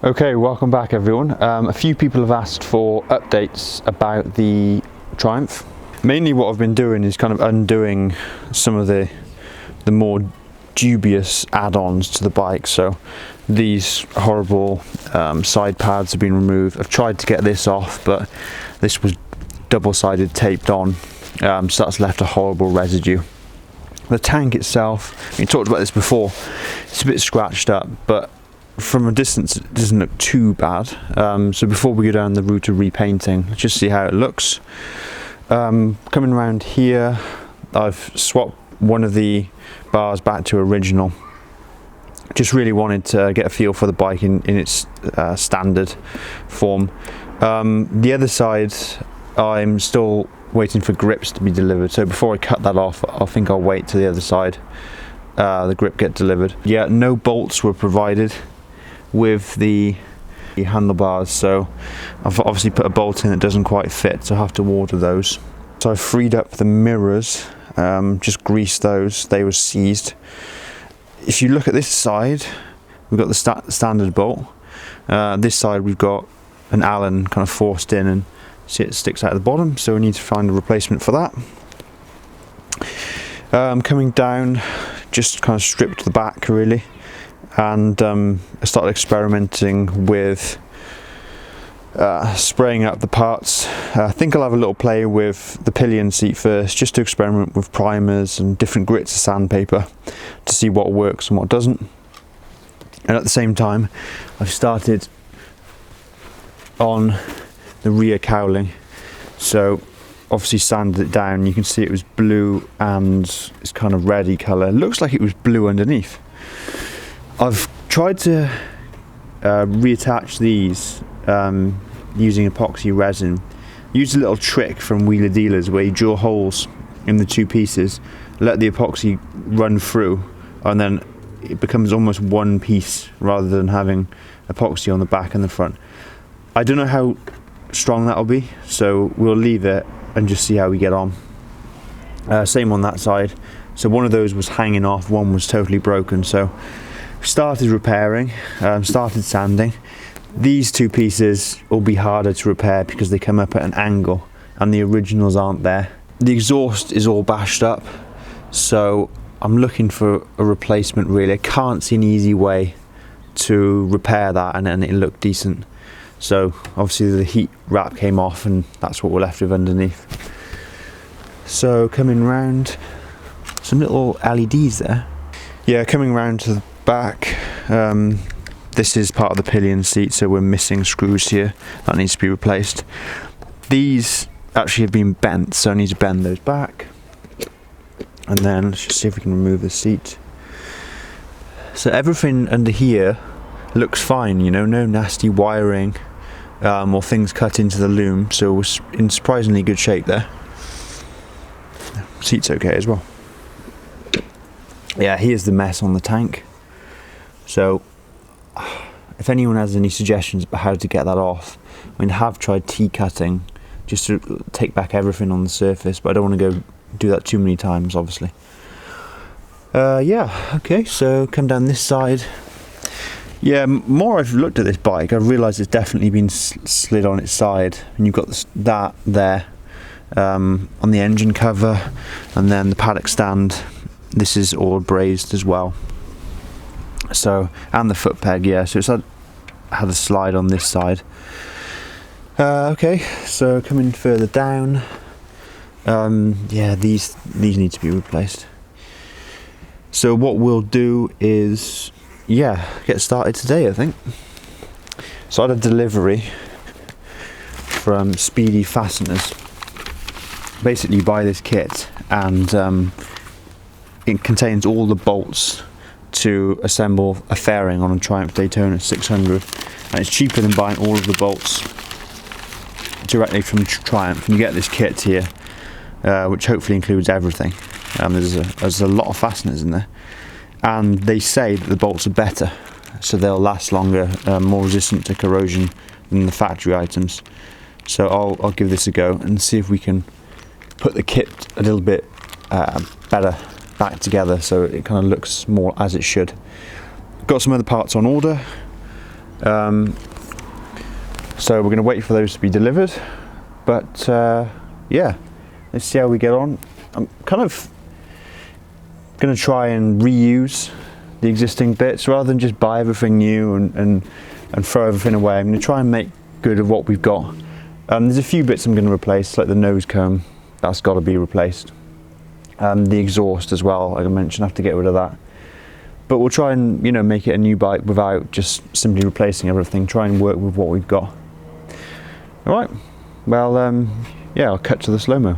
Okay, welcome back everyone. A few people have asked for updates about the Triumph. Mainly what I've been doing is kind of undoing some of the more dubious add-ons to the bike. So these horrible side pads have been removed. I've tried to get this off, but this was double-sided taped on, so that's left a horrible residue. The tank itself, we talked about this before, it's a bit scratched up, but from a distance it doesn't look too bad. So before we go down the route of repainting, let's just see how it looks. Coming around here, I've swapped one of the bars back to original. Just really wanted to get a feel for the bike in its standard form. The other side, I'm still waiting for grips to be delivered, so before I cut that off, I think I'll wait till the other side the grip get delivered. Yeah, no bolts were provided with the handlebars, so I've obviously put a bolt in that doesn't quite fit, so I have to order those. So I freed up the mirrors, just greased those, they were seized. If you look at this side, we've got the standard bolt. This side we've got an Allen kind of forced in, and see it sticks out the bottom, so we need to find a replacement for that. Coming down, just kind of stripped the back really, and I started experimenting with spraying up the parts. I think I'll have a little play with the pillion seat first, just to experiment with primers and different grits of sandpaper to see what works and what doesn't. And at the same time, I've started on the rear cowling, so obviously sanded it down. You can see it was blue and it's kind of reddy colour. It looks like it was blue underneath. I've tried to reattach these using epoxy resin. Use a little trick from wheeler dealers where you drill holes in the two pieces, let the epoxy run through, and then it becomes almost one piece rather than having epoxy on the back and the front. I don't know how strong that'll be, so we'll leave it and just see how we get on. Same on that side. So one of those was hanging off, one was totally broken, so started repairing, started sanding. These two pieces will be harder to repair because they come up at an angle and the originals aren't there. The exhaust is all bashed up, so I'm looking for a replacement really. I can't see an easy way to repair that and then it look decent. So obviously the heat wrap came off and that's what we're left with underneath. So coming round, some little LEDs there. Yeah, coming round to the back, this is part of the pillion seat, so we're missing screws here. That needs to be replaced. These actually have been bent, so I need to bend those back. And then let's just see if we can remove the seat. So everything under here looks fine, you know, no nasty wiring or things cut into the loom, so we're in surprisingly good shape there. Seat's okay as well. Yeah, here's the mess on the tank. So if anyone has any suggestions about how to get that off, I mean, I have tried T-cutting just to take back everything on the surface, but I don't want to go do that too many times, obviously. Yeah, okay, so come down this side. Yeah, more I've looked at this bike, I've realised it's definitely been slid on its side, and you've got that there on the engine cover, and then the paddock stand. This is all brazed as well. So, and the foot peg, yeah, so it's had a slide on this side. Okay, so coming further down, yeah, these need to be replaced. So what we'll do is, yeah, get started today, I think. So I had a delivery from Speedy Fasteners. Basically you buy this kit and it contains all the bolts to assemble a fairing on a Triumph Daytona 600, and it's cheaper than buying all of the bolts directly from Triumph. And you get this kit here, which hopefully includes everything. There's a lot of fasteners in there, and they say that the bolts are better, so they'll last longer, more resistant to corrosion than the factory items. So I'll give this a go and see if we can put the kit a little bit better back together so it kind of looks more as it should. Got some other parts on order. So we're going to wait for those to be delivered, but yeah, let's see how we get on. I'm kind of going to try and reuse the existing bits rather than just buy everything new and throw everything away. I'm going to try and make good of what we've got. There's a few bits I'm going to replace, like the nose cone, that's got to be replaced. The exhaust as well, like I mentioned, I have to get rid of that. But we'll try and, you know, make it a new bike without just simply replacing everything. Try and work with what we've got. All right. Well, yeah, I'll cut to the slow-mo.